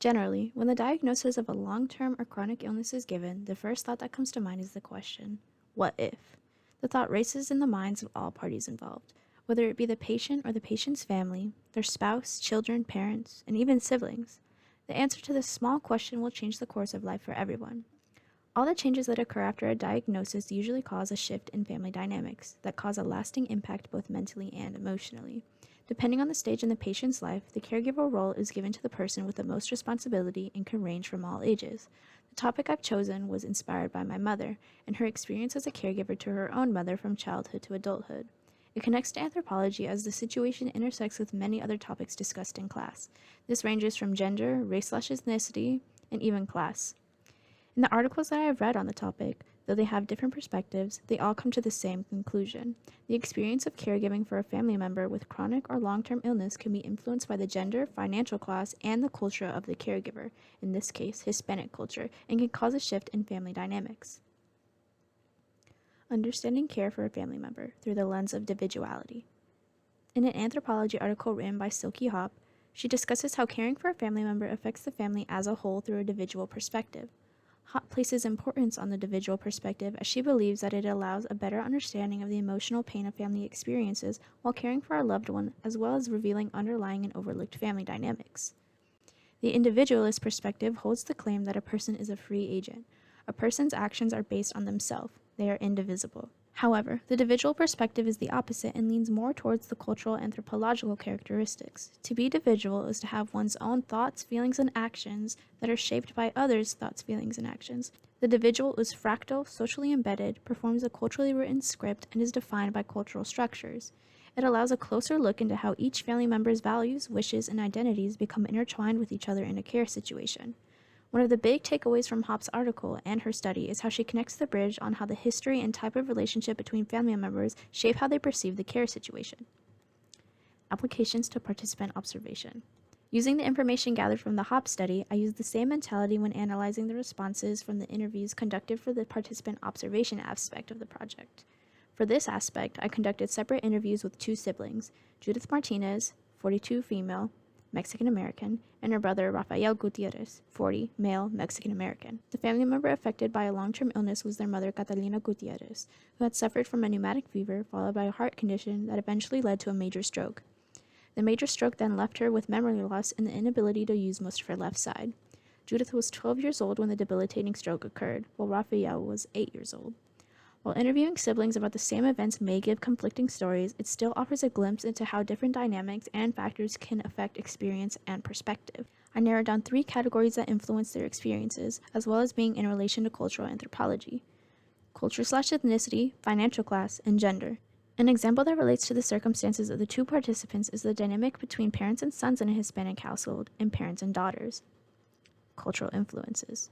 Generally, when the diagnosis of a long-term or chronic illness is given, the first thought that comes to mind is the question, what if? The thought races in the minds of all parties involved, whether it be the patient or the patient's family, their spouse, children, parents, and even siblings. The answer to this small question will change the course of life for everyone. All the changes that occur after a diagnosis usually cause a shift in family dynamics that cause a lasting impact both mentally and emotionally. Depending on the stage in the patient's life, the caregiver role is given to the person with the most responsibility and can range from all ages. The topic I've chosen was inspired by my mother and her experience as a caregiver to her own mother from childhood to adulthood. It connects to anthropology as the situation intersects with many other topics discussed in class. This ranges from gender, race/ethnicity, and even class. In the articles that I have read on the topic, though they have different perspectives, they all come to the same conclusion. The experience of caregiving for a family member with chronic or long-term illness can be influenced by the gender, financial class, and the culture of the caregiver, in this case, Hispanic culture, and can cause a shift in family dynamics. Understanding care for a family member through the lens of individuality. In an anthropology article written by Silky Hop, she discusses how caring for a family member affects the family as a whole through a individual perspective. Hop places importance on the individual perspective as she believes that it allows a better understanding of the emotional pain of family experiences while caring for a loved one, as well as revealing underlying and overlooked family dynamics. The individualist perspective holds the claim that a person is a free agent. A person's actions are based on themselves. They are indivisible. However, the individual perspective is the opposite and leans more towards the cultural anthropological characteristics. To be individual is to have one's own thoughts, feelings, and actions that are shaped by others' thoughts, feelings, and actions. The individual is fractal, socially embedded, performs a culturally written script, and is defined by cultural structures. It allows a closer look into how each family member's values, wishes, and identities become intertwined with each other in a care situation. One of the big takeaways from Hop's article and her study is how she connects the bridge on how the history and type of relationship between family members shape how they perceive the care situation. Applications to participant observation. Using the information gathered from the Hop study, I used the same mentality when analyzing the responses from the interviews conducted for the participant observation aspect of the project. For this aspect, I conducted separate interviews with two siblings, Judith Martinez, 42, female, Mexican-American, and her brother Rafael Gutierrez, 40, male, Mexican-American. The family member affected by a long-term illness was their mother Catalina Gutierrez, who had suffered from a pneumatic fever followed by a heart condition that eventually led to a major stroke. The major stroke then left her with memory loss and the inability to use most of her left side. Judith was 12 years old when the debilitating stroke occurred, while Rafael was 8 years old. While interviewing siblings about the same events may give conflicting stories, it still offers a glimpse into how different dynamics and factors can affect experience and perspective. I narrowed down 3 categories that influence their experiences, as well as being in relation to cultural anthropology: culture/ethnicity, financial class, and gender. An example that relates to the circumstances of the 2 participants is the dynamic between parents and sons in a Hispanic household and parents and daughters. Cultural influences.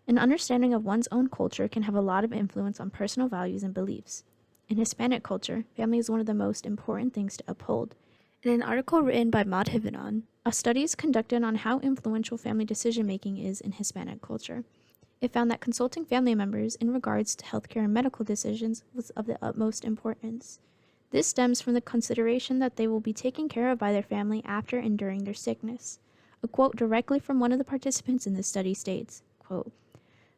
An understanding of one's own culture can have a lot of influence on personal values and beliefs. In Hispanic culture, family is one of the most important things to uphold. In an article written by Madhivanan, a study is conducted on how influential family decision-making is in Hispanic culture. It found that consulting family members in regards to healthcare and medical decisions was of the utmost importance. This stems from the consideration that they will be taken care of by their family after and during their sickness. A quote directly from one of the participants in this study states, quote,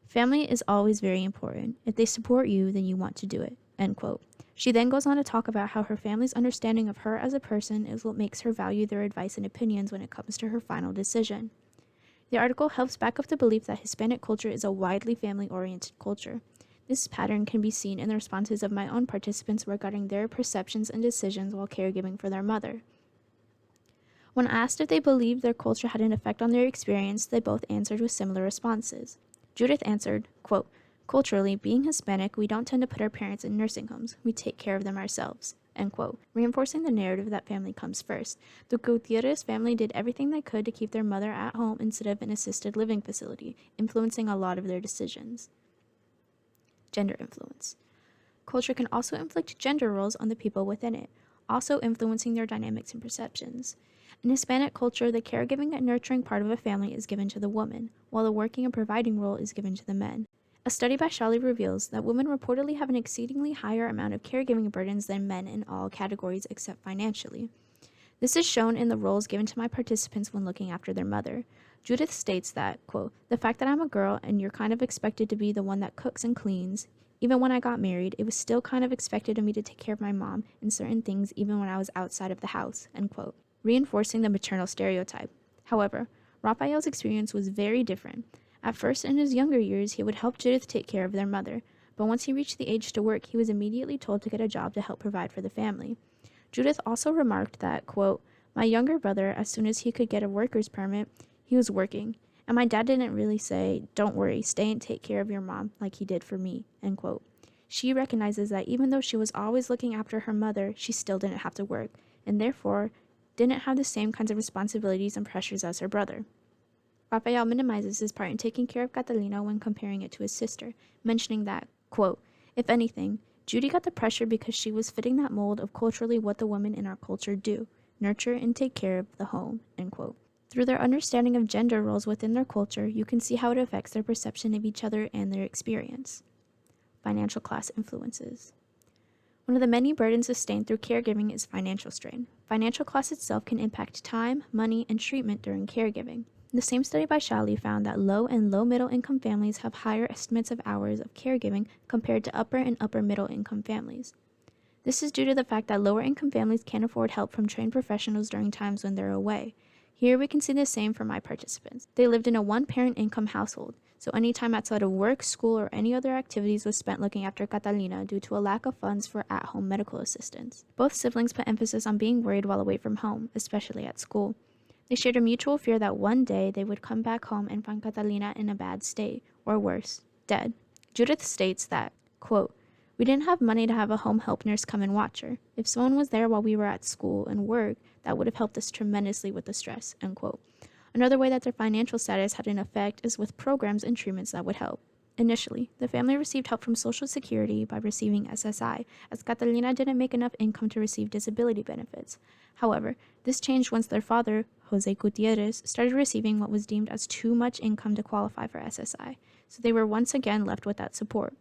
"Family is always very important. If they support you, then you want to do it." End quote. She then goes on to talk about how her family's understanding of her as a person is what makes her value their advice and opinions when it comes to her final decision. The article helps back up the belief that Hispanic culture is a widely family-oriented culture. This pattern can be seen in the responses of my own participants regarding their perceptions and decisions while caregiving for their mother. When asked if they believed their culture had an effect on their experience, they both answered with similar responses. Judith answered, quote, "Culturally, being Hispanic, we don't tend to put our parents in nursing homes. We take care of them ourselves," end quote, reinforcing the narrative that family comes first. The Gutierrez family did everything they could to keep their mother at home instead of an assisted living facility, influencing a lot of their decisions. Gender influence. Culture can also inflict gender roles on the people within it, also influencing their dynamics and perceptions. In Hispanic culture, the caregiving and nurturing part of a family is given to the woman, while the working and providing role is given to the men. A study by Shally reveals that women reportedly have an exceedingly higher amount of caregiving burdens than men in all categories except financially. This is shown in the roles given to my participants when looking after their mother. Judith states that, quote, "The fact that I'm a girl and you're kind of expected to be the one that cooks and cleans, even when I got married, it was still kind of expected of me to take care of my mom and certain things even when I was outside of the house," end quote, reinforcing the maternal stereotype. However, Raphael's experience was very different. At first, in his younger years, he would help Judith take care of their mother, but once he reached the age to work, he was immediately told to get a job to help provide for the family. Judith also remarked that, quote, "My younger brother, as soon as he could get a worker's permit, he was working, and my dad didn't really say, 'Don't worry, stay and take care of your mom,' like he did for me," end quote. She recognizes that even though she was always looking after her mother, she still didn't have to work, and therefore didn't have the same kinds of responsibilities and pressures as her brother. Raphael minimizes his part in taking care of Catalina when comparing it to his sister, mentioning that, quote, "If anything, Judy got the pressure because she was fitting that mold of culturally what the women in our culture do, nurture and take care of the home," end quote. Through their understanding of gender roles within their culture, you can see how it affects their perception of each other and their experience. Financial class influences. One of the many burdens sustained through caregiving is financial strain. Financial class itself can impact time, money, and treatment during caregiving. The same study by Shally found that low and low-middle income families have higher estimates of hours of caregiving compared to upper and upper-middle income families. This is due to the fact that lower-income families can't afford help from trained professionals during times when they're away. Here we can see the same for my participants. They lived in a one-parent income household, so any time outside of work, school, or any other activities was spent looking after Catalina due to a lack of funds for at-home medical assistance. Both siblings put emphasis on being worried while away from home, especially at school. They shared a mutual fear that one day they would come back home and find Catalina in a bad state, or worse, dead. Judith states that, quote, "We didn't have money to have a home help nurse come and watch her. If someone was there while we were at school and work, that would have helped us tremendously with the stress," end quote. Another way that their financial status had an effect is with programs and treatments that would help. Initially, the family received help from Social Security by receiving SSI, as Catalina didn't make enough income to receive disability benefits. However, this changed once their father, Jose Gutierrez, started receiving what was deemed as too much income to qualify for SSI, so they were once again left without support.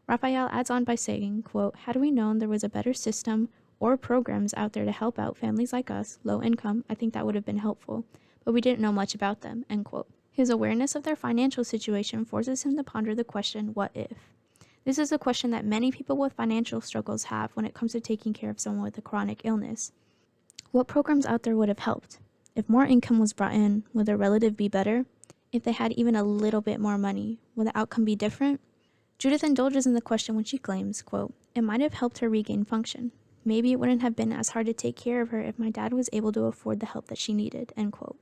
Raphael adds on by saying, quote, "Had we known there was a better system or programs out there to help out families like us, low income, I think that would have been helpful, but we didn't know much about them," end quote. His awareness of their financial situation forces him to ponder the question, what if? This is a question that many people with financial struggles have when it comes to taking care of someone with a chronic illness. What programs out there would have helped? If more income was brought in, would their relative be better? If they had even a little bit more money, would the outcome be different? Judith indulges in the question when she claims, quote, "It might have helped her regain function. Maybe it wouldn't have been as hard to take care of her if my dad was able to afford the help that she needed," end quote.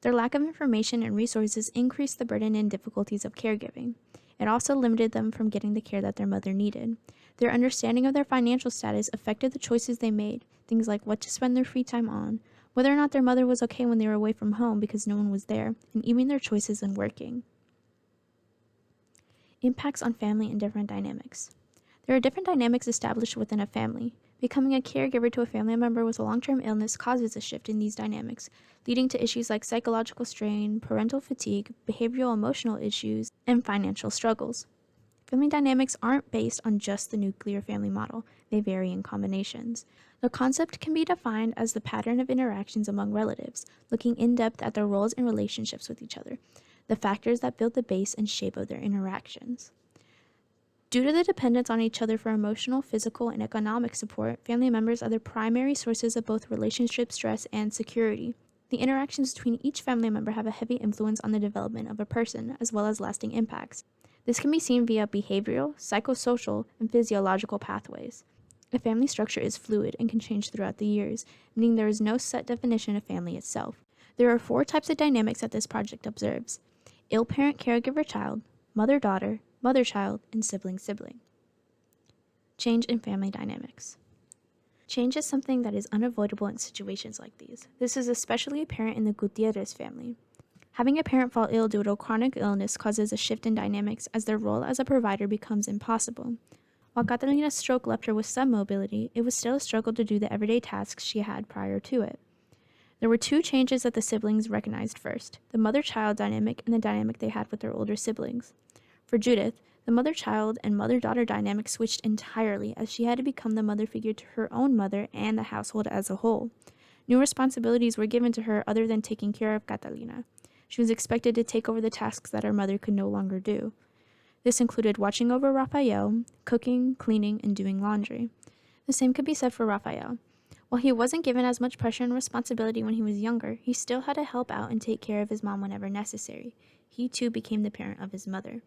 Their lack of information and resources increased the burden and difficulties of caregiving. It also limited them from getting the care that their mother needed. Their understanding of their financial status affected the choices they made, things like what to spend their free time on, whether or not their mother was okay when they were away from home because no one was there, and even their choices in working. Impacts on family and different dynamics. There are different dynamics established within a family. Becoming a caregiver to a family member with a long-term illness causes a shift in these dynamics, leading to issues like psychological strain, parental fatigue, behavioral emotional issues, and financial struggles. Family dynamics aren't based on just the nuclear family model. They vary in combinations. The concept can be defined as the pattern of interactions among relatives, looking in depth at their roles and relationships with each other, the factors that build the base and shape of their interactions. Due to the dependence on each other for emotional, physical, and economic support, family members are the primary sources of both relationship stress and security. The interactions between each family member have a heavy influence on the development of a person, as well as lasting impacts. This can be seen via behavioral, psychosocial, and physiological pathways. A family structure is fluid and can change throughout the years, meaning there is no set definition of family itself. There are 4 types of dynamics that this project observes: ill parent caregiver child, mother-daughter, mother-child, and sibling-sibling. Change in family dynamics. Change is something that is unavoidable in situations like these. This is especially apparent in the Gutierrez family. Having a parent fall ill due to a chronic illness causes a shift in dynamics as their role as a provider becomes impossible. While Catalina's stroke left her with some mobility, it was still a struggle to do the everyday tasks she had prior to it. There were 2 changes that the siblings recognized first: the mother-child dynamic and the dynamic they had with their older siblings. For Judith, the mother-child and mother-daughter dynamic switched entirely as she had to become the mother figure to her own mother and the household as a whole. New responsibilities were given to her other than taking care of Catalina. She was expected to take over the tasks that her mother could no longer do. This included watching over Raphael, cooking, cleaning, and doing laundry. The same could be said for Raphael. While he wasn't given as much pressure and responsibility when he was younger, he still had to help out and take care of his mom whenever necessary. He too became the parent of his mother.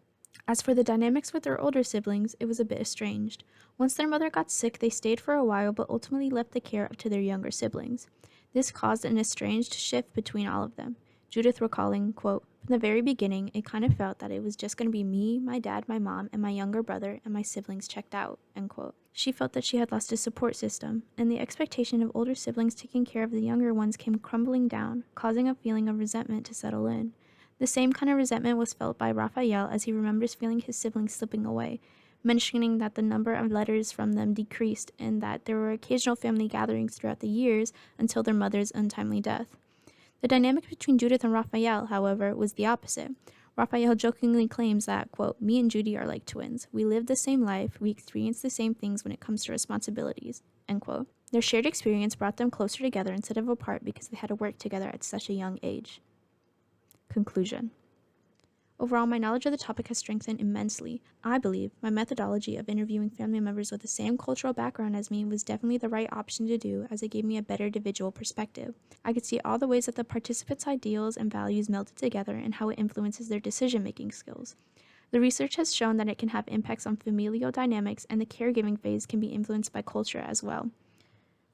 As for the dynamics with their older siblings, it was a bit estranged. Once their mother got sick, they stayed for a while but ultimately left the care up to their younger siblings. This caused an estranged shift between all of them. Judith recalling, quote, "From the very beginning, it kind of felt that it was just going to be me, my dad, my mom, and my younger brother, and my siblings checked out," end quote. She felt that she had lost a support system, and the expectation of older siblings taking care of the younger ones came crumbling down, causing a feeling of resentment to settle in. The same kind of resentment was felt by Raphael as he remembers feeling his siblings slipping away, mentioning that the number of letters from them decreased and that there were occasional family gatherings throughout the years until their mother's untimely death. The dynamic between Judith and Raphael, however, was the opposite. Raphael jokingly claims that, quote, "Me and Judy are like twins. We live the same life. We experience the same things when it comes to responsibilities," end quote. Their shared experience brought them closer together instead of apart because they had to work together at such a young age. Conclusion. Overall, my knowledge of the topic has strengthened immensely. I believe my methodology of interviewing family members with the same cultural background as me was definitely the right option to do, as it gave me a better individual perspective. I could see all the ways that the participants' ideals and values melded together and how it influences their decision-making skills. The research has shown that it can have impacts on familial dynamics, and the caregiving phase can be influenced by culture as well.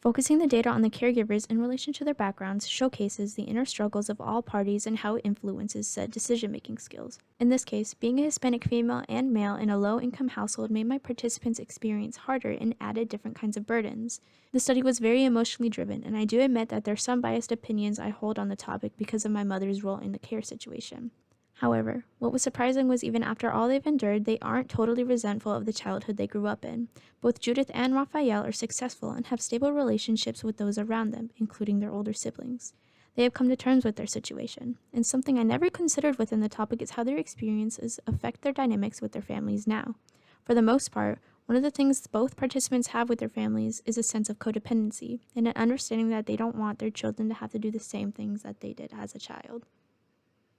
Focusing the data on the caregivers in relation to their backgrounds showcases the inner struggles of all parties and how it influences said decision-making skills. In this case, being a Hispanic female and male in a low-income household made my participants' experience harder and added different kinds of burdens. The study was very emotionally driven, and I do admit that there are some biased opinions I hold on the topic because of my mother's role in the care situation. However, what was surprising was even after all they've endured, they aren't totally resentful of the childhood they grew up in. Both Judith and Raphael are successful and have stable relationships with those around them, including their older siblings. They have come to terms with their situation, and something I never considered within the topic is how their experiences affect their dynamics with their families now. For the most part, one of the things both participants have with their families is a sense of codependency and an understanding that they don't want their children to have to do the same things that they did as a child.